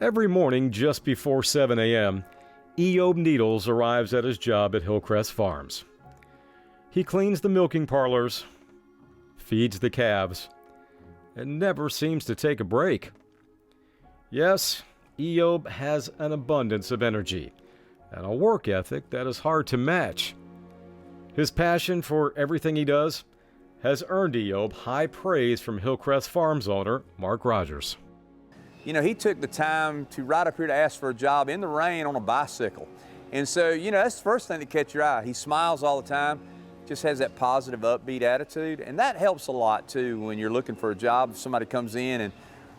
Every morning just before 7 a.m., Eob Needles arrives at his job at Hillcrest Farms. He cleans the milking parlors, feeds the calves, and never seems to take a break. Yes, Eob has an abundance of energy and a work ethic that is hard to match. His passion for everything he does has earned Eob high praise from Hillcrest Farms owner Mark Rogers. You know, he took the time to ride up here to ask for a job in the rain on a bicycle. And so, you know, that's the first thing that catch your eye. He smiles all the time, just has that positive, upbeat attitude. And that helps a lot too when you're looking for a job. If somebody comes in and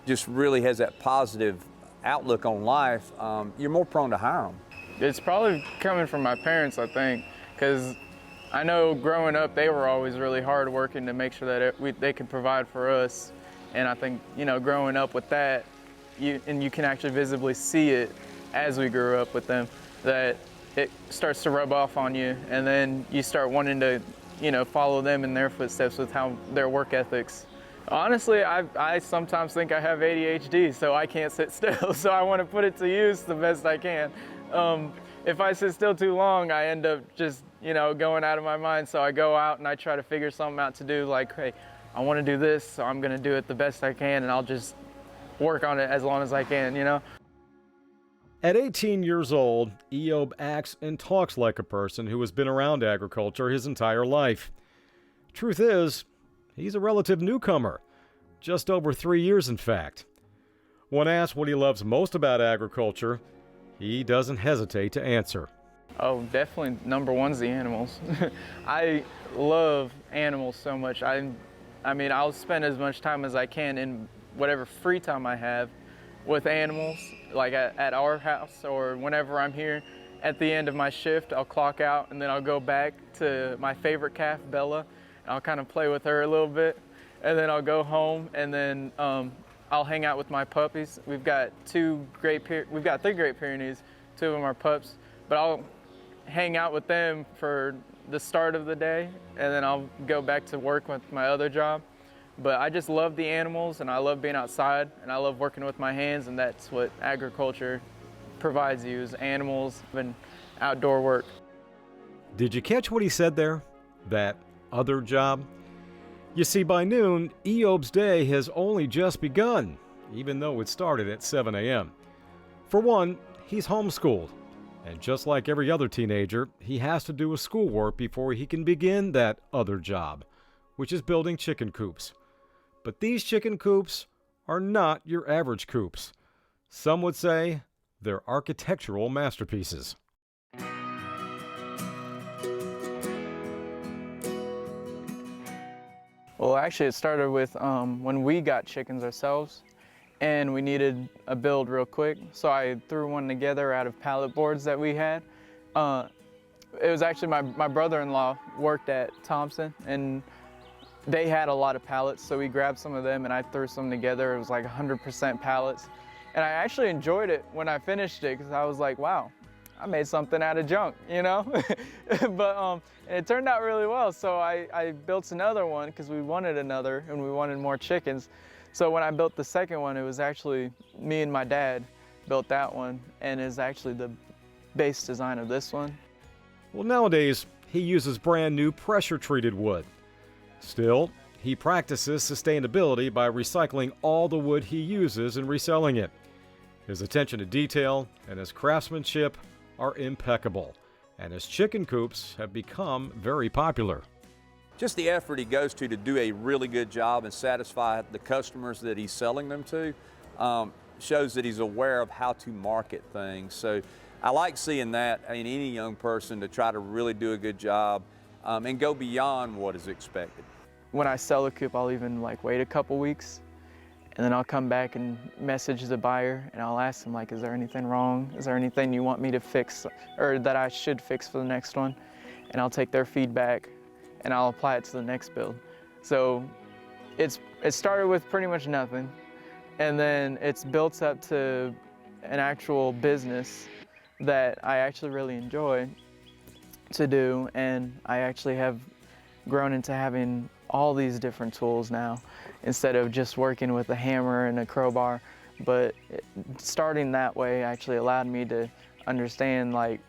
just really has that positive outlook on life, you're more prone to hire them. It's probably coming from my parents, I think, because I know growing up they were always really hard working to make sure that they could provide for us. And I think, you know, growing up with that, you can actually visibly see it as we grew up with them, that it starts to rub off on you, and then you start wanting to, you know, follow them in their footsteps with how their work ethics. Honestly, I sometimes think I have ADHD, so I can't sit still, so I want to put it to use the best I can. If I sit still too long, I end up just, you know, going out of my mind, so I go out and I try to figure something out to do, like, hey, I want to do this, so I'm going to do it the best I can, and I'll just work on it as long as I can, you know? At 18 years old, Eob acts and talks like a person who has been around agriculture his entire life. Truth is, he's a relative newcomer, just over 3 years in fact. When asked what he loves most about agriculture, he doesn't hesitate to answer. Oh, definitely number one's the animals. I love animals so much. I mean, I'll spend as much time as I can in whatever free time I have with animals, like at our house or whenever I'm here. At the end of my shift, I'll clock out and then I'll go back to my favorite calf, Bella, and I'll kind of play with her a little bit. And then I'll go home and then I'll hang out with my puppies. We've got three Great Pyrenees, 2 of them are pups, but I'll hang out with them for the start of the day and then I'll go back to work with my other job. But I just love the animals and I love being outside and I love working with my hands, and that's what agriculture provides you, is animals and outdoor work. Did you catch what he said there? That other job? You see, by noon, Eob's day has only just begun, even though it started at 7 a.m. For one, he's homeschooled, and just like every other teenager, he has to do his schoolwork before he can begin that other job, which is building chicken coops. But these chicken coops are not your average coops. Some would say they're architectural masterpieces. Well, actually it started with when we got chickens ourselves and we needed a build real quick. So I threw one together out of pallet boards that we had. It was actually my brother-in-law worked at Thompson, and they had a lot of pallets, so we grabbed some of them and I threw some together. It was like 100% pallets. And I actually enjoyed it when I finished it, because I was like, wow, I made something out of junk, you know? But it turned out really well. So I built another one because we wanted another and we wanted more chickens. So when I built the second one, it was actually me and my dad built that one, and is actually the base design of this one. Well, nowadays, he uses brand new pressure-treated wood. Still, he practices sustainability by recycling all the wood he uses and reselling it. His attention to detail and his craftsmanship are impeccable, and his chicken coops have become very popular. Just the effort he goes to do a really good job and satisfy the customers that he's selling them to shows that he's aware of how to market things. So I like seeing that in any young person, to try to really do a good job and go beyond what is expected. When I sell a coop, I'll even wait a couple weeks, and then I'll come back and message the buyer, and I'll ask them, is there anything wrong? Is there anything you want me to fix, or that I should fix for the next one? And I'll take their feedback and I'll apply it to the next build. So it started with pretty much nothing, and then it's built up to an actual business that I actually really enjoy to do, and I actually have grown into having all these different tools now. Instead of just working with a hammer and a crowbar, but starting that way actually allowed me to understand like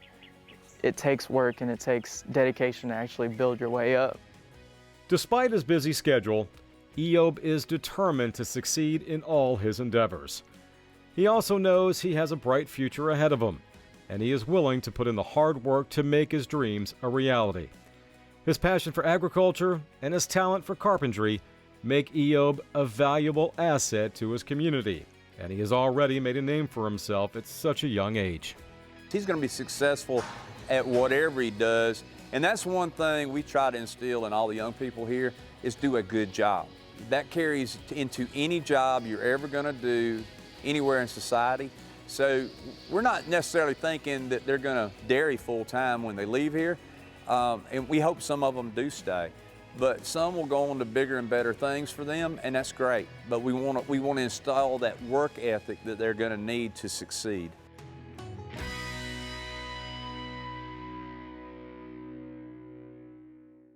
it takes work and it takes dedication to actually build your way up. Despite his busy schedule, Eob is determined to succeed in all his endeavors. He also knows he has a bright future ahead of him, and he is willing to put in the hard work to make his dreams a reality. His passion for agriculture and his talent for carpentry make Eob a valuable asset to his community, and he has already made a name for himself at such a young age. He's going to be successful at whatever he does, and that's one thing we try to instill in all the young people here is do a good job. That carries into any job you're ever going to do anywhere in society. So we're not necessarily thinking that they're going to dairy full time when they leave here, and we hope some of them do stay. But some will go on to bigger and better things for them, and that's great. But we want to install that work ethic that they're going to need to succeed.